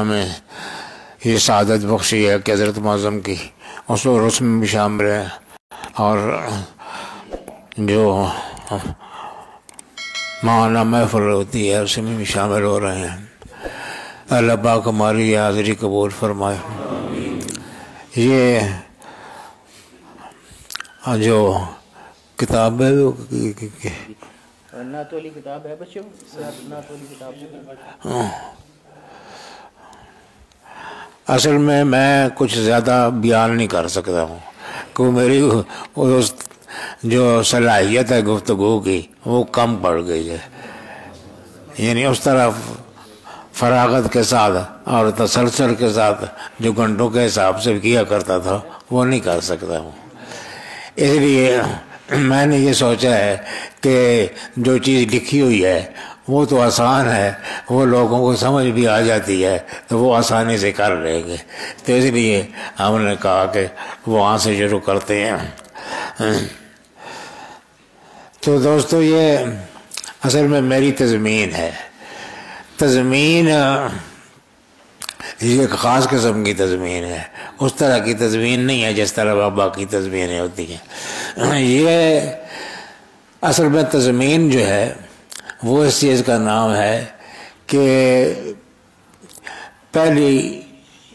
ہمیں یہ سعادت بخشی ہے کہ حضرت معظم کی اس اور اس میں بھی شامل ہے، اور جو ماہانہ محفل ہوتی ہے اس میں بھی شامل ہو رہے ہیں۔ اللہ پاک ہماری یہ حاضری قبول فرمائے۔ یہ جو کتاب ہے وہ نعت والی کتاب ہے بچوں، نعت والی کتاب اصل میں کچھ زیادہ بیان نہیں کر سکتا ہوں، کہ میری جو صلاحیت ہے گفتگو کی وہ کم پڑ گئی ہے، یعنی اس طرح فراغت کے ساتھ اور تسلسل کے ساتھ جو گھنٹوں کے حساب سے کیا کرتا تھا وہ نہیں کر سکتا ہوں۔ اس لیے میں نے یہ سوچا ہے کہ جو چیز لکھی ہوئی ہے وہ تو آسان ہے، وہ لوگوں کو سمجھ بھی آ جاتی ہے تو وہ آسانی سے کر لیں گے، تو اس لیے ہم نے کہا کہ وہاں سے شروع کرتے ہیں۔ تو دوستو یہ اصل میں میری تضمین ہے۔ تضمین یہ ایک خاص قسم کی تضمین ہے، اس طرح کی تضمین نہیں ہے جس طرح باقی تضمینیں ہوتی ہیں۔ یہ اصل میں تضمین جو ہے وہ اس چیز کا نام ہے کہ پہلی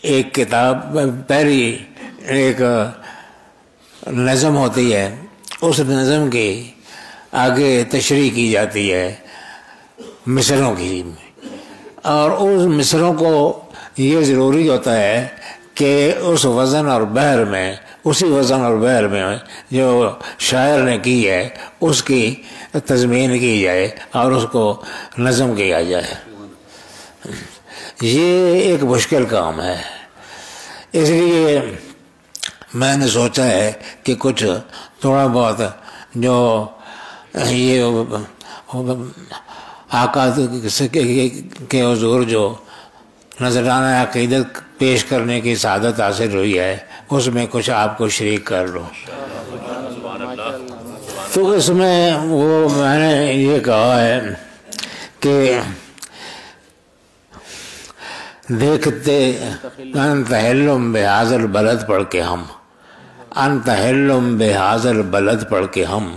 ایک نظم ہوتی ہے، اس نظم کی آگے تشریح کی جاتی ہے مصروں کی، اور اس مصروں کو یہ ضروری ہوتا ہے کہ اس وزن اور بحر میں، اسی وزن اور بحر میں جو شاعر نے کی ہے اس کی تضمین کی جائے اور اس کو نظم کیا جائے۔ یہ ایک مشکل کام ہے، اس لیے میں نے سوچا ہے کہ کچھ تھوڑا بہت جو یہ آقا کے حضور جو نذرانہ عقیدت پیش کرنے کی سعادت حاصل ہوئی ہے اس میں کچھ آپ کو شریک کر لو۔ تو اس میں وہ میں نے یہ کہا ہے کہ دیکھتے انت حلم بہذا البلد پڑھ کے ہم، انت حلم بہذا البلد پڑھ کے ہم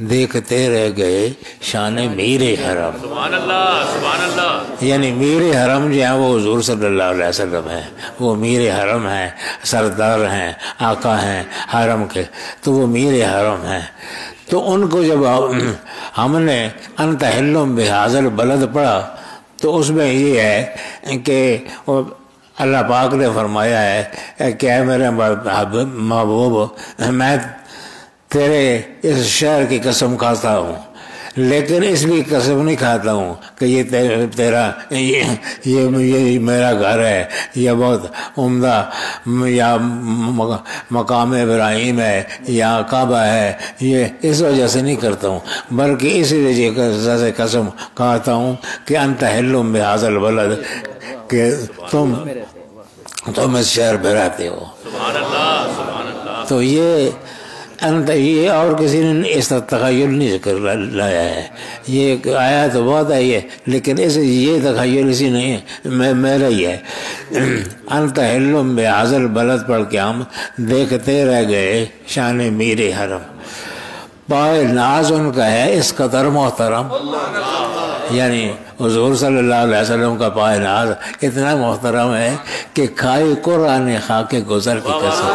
دیکھتے رہ گئے شان میر حرم۔ سبحان اللہ، سبحان اللہ۔ یعنی میر حرم جو ہے وہ حضور صلی اللہ علیہ وسلم ہے، وہ میر حرم ہیں، سردار ہیں، آقا ہیں حرم کے، تو وہ میر حرم ہیں۔ تو ان کو جب ہم نے انت حلم بہذا البلد پڑھا تو اس میں یہ ہے کہ اللہ پاک نے فرمایا ہے کہ اے میرے محبوب، میں تیرے اس شہر کی قسم کھاتا ہوں، لیکن اس لیے قسم نہیں کھاتا ہوں کہ یہ تیرا یہ میرا گھر ہے، یہ بہت عمدہ یا مقام ابراہیم ہے یا کعبہ ہے، یہ اس وجہ سے نہیں کرتا ہوں، بلکہ اسی وجہ سے قسم کھاتا ہوں کہ انت حلم بہذا البلد، کہ تم اس شہر میں رہتے ہو۔ سبحان اللہ، سبحان اللہ۔ تو یہ اور کسی نے اس تخیل نہیں کر لایا ہے، یہ آیا تو بہت آئی ہے لیکن یہ تخیل اسی نہیں ہے، میرا ہی ہے۔ انت حلم بہذا البلد پڑھ کے ہم دیکھتے رہ گئے شان میر حرم۔ پائے ناز ان کا ہے اس قدر محترم، یعنی حضور صلی اللہ علیہ وسلم کا پائے ناز اتنا محترم ہے کہ کھائی قرآن خاک گزر کی قسم۔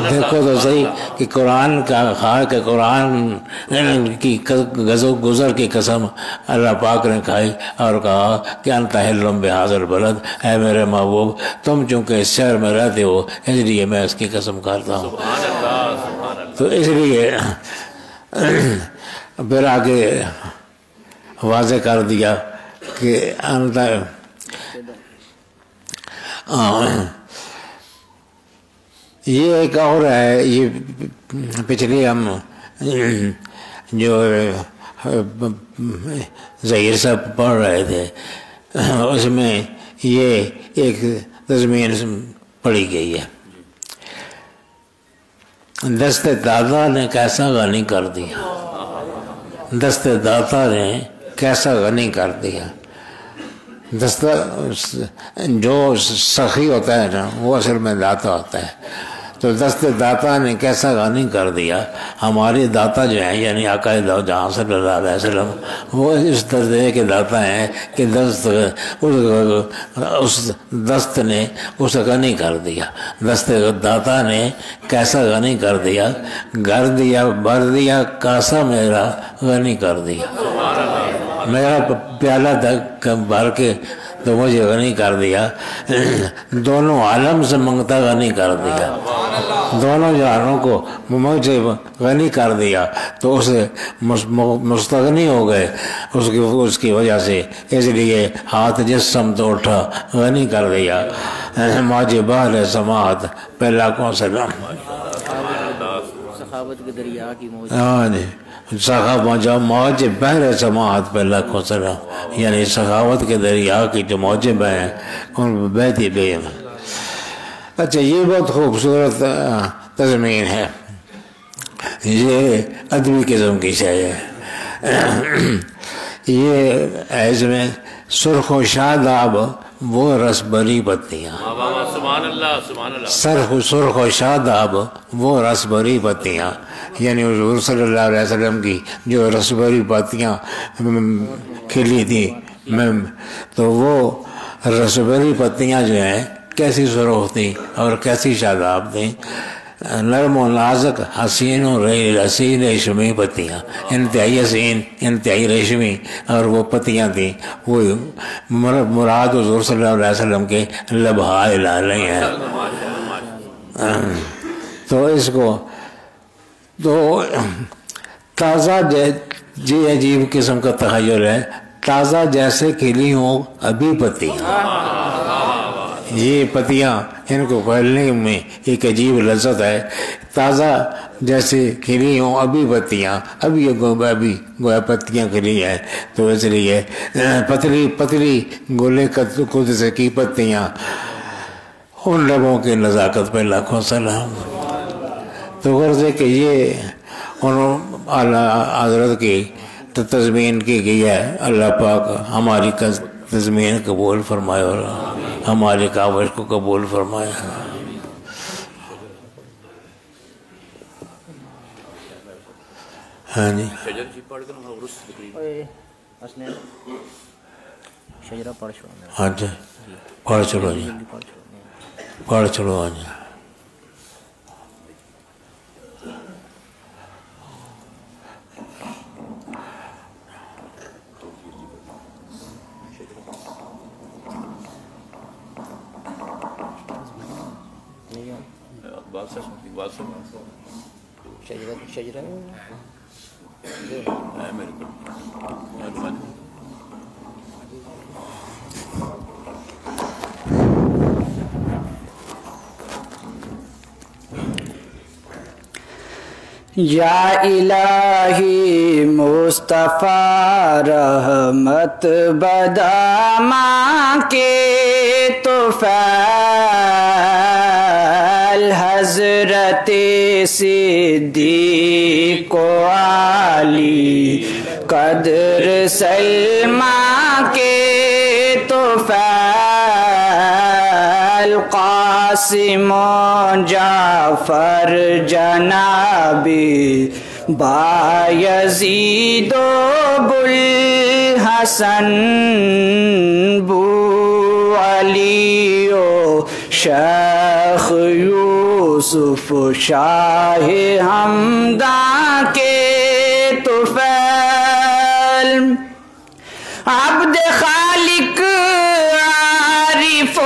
دیکھو تو صحیح کہ قرآن کا خاک قرآن کی گزر کی قسم اللہ پاک نے کھائی اور کہا کہ انت حلم بہذا البلد، اے میرے محبوب تم چونکہ اس شہر میں رہتے ہو اس لیے میں اس کی قسم کھاتا ہوں۔ تو اس لیے پھر آگے واضح کر دیا کہ یہ ایک اور ہے، یہ پچھلے ہم جو ظہیر صاحب پڑھ رہے تھے اس میں یہ ایک تضمین پڑھی گئی ہے، دست دادا نے کیسا غنی کر دیا، دست داتا نے کیسا غنی کر دیا۔ جو سخی ہوتا ہے نا وہ اصل میں داتا ہوتا ہے. تو دست داتا نے کیسا غنی کر دیا. ہمارے داتا جو ہیں یعنی آقا جہاں صلی اللہ علیہ وسلم وہ اس درجے کے داتا ہیں کہ اس دست نے اسے غنی کر دیا. دست داتا نے کیسا غنی کر دیا. گھر دیا بھر دیا کاسا میرا غنی کر دیا. میرا پیالہ تک بھر کے تو مجھے غنی کر دیا. دونوں عالم سے منگتا غنی کر دیا. دونوں جہانوں کو مجھے غنی کر دیا تو اسے مستغنی ہو گئے اس کی وجہ سے. اس لیے ہاتھ جس سمت اٹھا غنی کر دیا. ماجِ بحر سماعت پہلا کون سلام. سخاوت کے دریا کی موج. ہاں جی موج بحر سماعت پہلا کو سلام یعنی سخاوت کے دریا کی جو موجیں بہیں ان بہتی بے. اچھا یہ بہت خوبصورت تضمین ہے. یہ ادبی قسم کی شے ہے. یہ ایز میں سرخ و شاداب وہ رس بری پتیاں. سبحان اللہ سبحان اللہ. سرخ و شاداب وہ رس بری پتیاں یعنی حضور صلی اللہ علیہ وسلم کی جو رس بری پتیاں کھلی تھی تو وہ رس بری پتیاں جو ہیں کیسی سرخ تھیں اور کیسی شاداب تھیں. نرم و نازک حسین و حسین ریشمی پتیاں انتہائی حسین انتہائی ریشمی اور وہ پتیاں تھیں. وہ مراد حضور صلی اللہ علیہ وسلم کے لبہائے لالے ہیں. تو اس کو تو تازہ جی عجیب قسم کا تخیل ہے. تازہ جیسے کھلی ہوں ابھی پتیاں. یہ پتیاں ان کو پھیلنے میں ایک عجیب لذت ہے. تازہ جیسے کھلی ہوں ابھی پتیاں. ابھی گویا پتیاں کھلی ہیں تو اس لیے پتلی پتلی گولے قدس کی پتیاں ان لبوں کی نزاکت پہ لاکھوں سلام. تو غرض ہے کہ یہ اعلیٰ حضرت کی تضمین کی گئی ہے. اللہ پاک ہماری تضمین قبول فرمائے اور ہماری کاوش کو قبول فرمائے. ہاں جی شجرہ پڑھ چھوڑنا. ہاں جی پڑھ چلو جی پڑھ چلو. ہاں جی شجرہ یا الہی مصطفیٰ رحمت بداماں کے طفیل حضرت صدیق و علی قدر سلمہ کے طفیل قاسم و جعفر جنابی بایزید و بوالحسن بو علی و شیخ یوسف شاہ ہمدان کے طفیل عبد خالق عارف و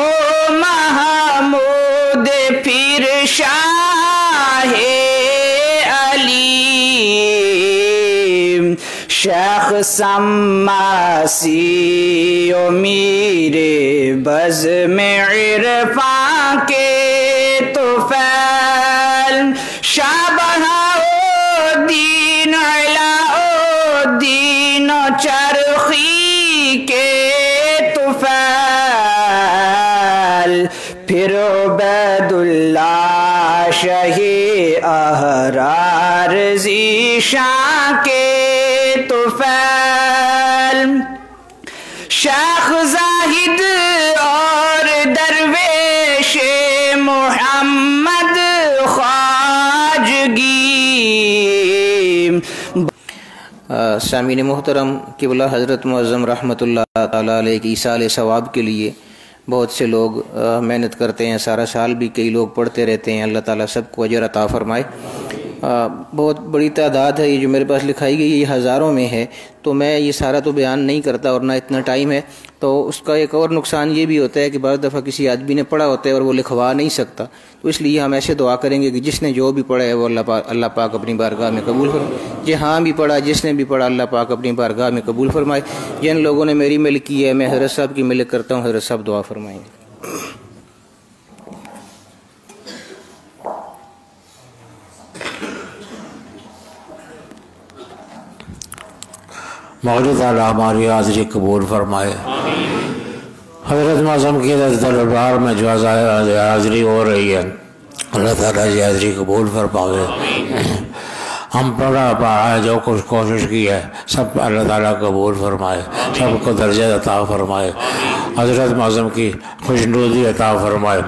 محمود پھر شاہ علی شیخ سماسی و میر بزم عرفان کے طفیل شاہ بہاؤالدین علاؤالدین چرخی کے طفیل پھر عبید اللہ شاہی احرار ذیشان کے طفیل شیخ زاہد سامعین محترم، قبلہ حضرت معظم رحمۃ اللہ تعالیٰ علیہ کی ایصال ثواب کے لیے بہت سے لوگ محنت کرتے ہیں، سارا سال بھی کئی لوگ پڑھتے رہتے ہیں۔ اللہ تعالیٰ سب کو اجر عطا فرمائے۔ بہت بڑی تعداد ہے، یہ جو میرے پاس لکھائی گئی ہے یہ ہزاروں میں ہے، تو میں یہ سارا تو بیان نہیں کرتا اور نہ اتنا ٹائم ہے۔ تو اس کا ایک اور نقصان یہ بھی ہوتا ہے کہ بعض دفعہ کسی آدمی نے پڑھا ہوتا ہے اور وہ لکھوا نہیں سکتا، تو اس لیے ہم ایسے دعا کریں گے کہ جس نے جو بھی پڑھا ہے وہ اللہ پاک اپنی بارگاہ میں قبول فرمائے۔ جہاں بھی پڑھا، جس نے بھی پڑھا، اللہ پاک اپنی بارگاہ میں قبول فرمائے۔ جن لوگوں نے میری ملک کی ہے، میں حضرت صاحب کی ملک کرتا ہوں، حضرت صاحب دعا فرمائیں گے۔ مولا تعالیٰ ہماری حاضری قبول فرمائے۔ حضرت معظم کی دربار میں جو حاضری ہو رہی ہے، اللہ تعالیٰ یہ حاضری قبول فرمائے۔ ہم پڑھا جو کچھ کوشش کی ہے سب اللہ تعالیٰ قبول فرمائے، سب کو درجہ عطا فرمائے، حضرت معظم کی خوشنودی عطا فرمائے،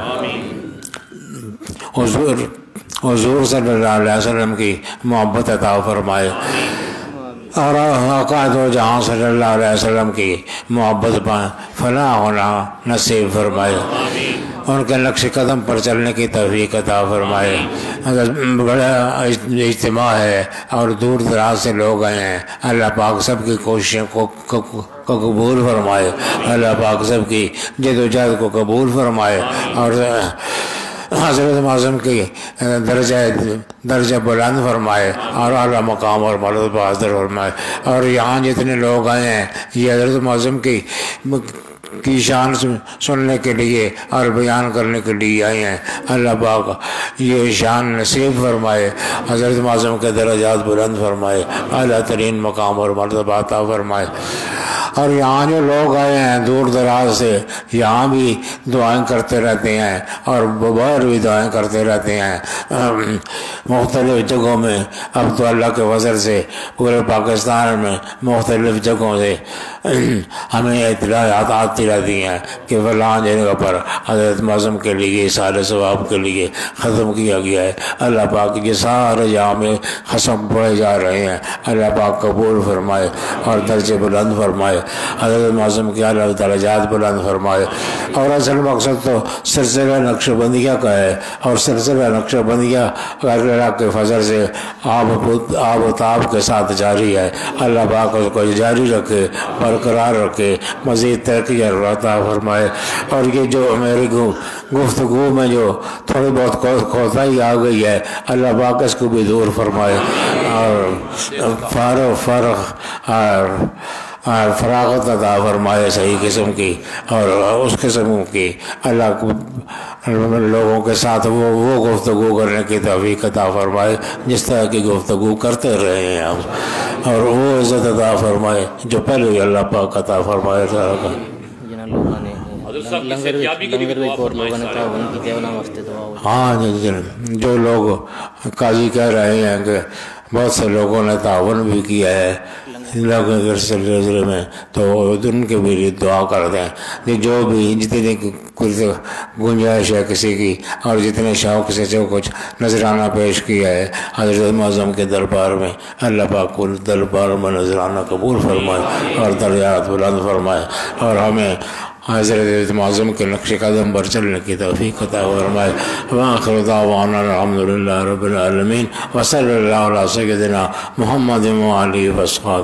حضور صلی اللہ علیہ وسلم کی محبت عطا فرمائے، اور آقا دو جہاں صلی اللہ علیہ وسلم کی محبت پائیں، فلاح ہونا نصیب فرمائے، ان کے نقش قدم پر چلنے کی توفیق عطا فرمائے۔ بڑا اجتماع ہے اور دور دراز سے لوگ آئے ہیں، اللہ پاک سب کی کوششوں کو قبول فرمائے، اللہ پاک سب کی جد و جہد کو قبول فرمائے، اور حضرت معظم کی درجہ بلند فرمائے اور اعلیٰ مقام اور مرتبہ حاصل فرمائے۔ اور یہاں جتنے لوگ آئے ہیں یہ حضرت معظم کی شان سننے کے لیے اور بیان کرنے کے لیے آئے ہیں، اللہ پاک یہ شان نصیب فرمائے، حضرت معظم کے درجات بلند فرمائے، اعلیٰ ترین مقام اور مرتبہ عطا فرمائے۔ اور یہاں جو لوگ آئے ہیں دور دراز سے، یہاں بھی دعائیں کرتے رہتے ہیں اور باہر بھی دعائیں کرتے رہتے ہیں، مختلف جگہوں میں۔ اب تو اللہ کے فضل سے پورے پاکستان میں مختلف جگہوں سے ہمیں اطلاعات آتی رہتی ہیں کہ فلاں جگہ پر حضرت معظم کے لیے سارے ثواب کے لیے ختم کیا گیا ہے۔ اللہ پاک یہ سارے جہاں میں ختم پڑے جا رہے ہیں، اللہ پاک قبول فرمائے اور درجے بلند فرمائے، حضرت معظم کی اعلیٰ درجات بلند فرمائے۔ اور اصل مقصد تو سلسلہ نقش بندیہ کا ہے، اور سلسلہ نقش بندیہ اللہ کے فضل سے آب و تاب کے ساتھ جاری ہے، اللہ پاک اس کو جاری رکھے، برقرار رکھے، مزید ترقی عطا فرمائے۔ اور یہ جو میری گفتگو میں جو تھوڑی بہت کوتاہی آ گئی ہے، اللہ پاک اس کو بھی دور فرمائے اور فراغت عطا فرمائے صحیح قسم کی، اور اس قسم کی اللہ لوگوں کے ساتھ وہ گفتگو کرنے کی توفیق عطا فرمائے جس طرح کی گفتگو کرتے رہے ہیں ہم، اور وہ عزت عطا فرمائے جو پہلے ہی اللہ پاک عطا فرمائے تھا۔ ہاں جو لوگ قاضی کہہ رہے ہیں کہ بہت سے لوگوں نے تعاون بھی کیا ہے لوگوں کے سلسلے میں، تو ان کے بھی دعا کرتے ہیں، جو بھی جتنی کچھ گنجائش ہے کسی کی اور جتنے شوق سے جو کچھ نذرانہ پیش کیا ہے حضرت معظم کے دربار میں، اللہ پاک کو دربار میں نذرانہ قبول فرمائے اور درجات بلند فرمائے، اور ہمیں حضرت معظم کے نقش قدم پر چلنے کی توفیق عطا فرمائے۔ وآخر دعوانا الحمدللہ رب العالمین، وصلی اللہ علیہ سیدنا محمد وآلہ وصحبہ۔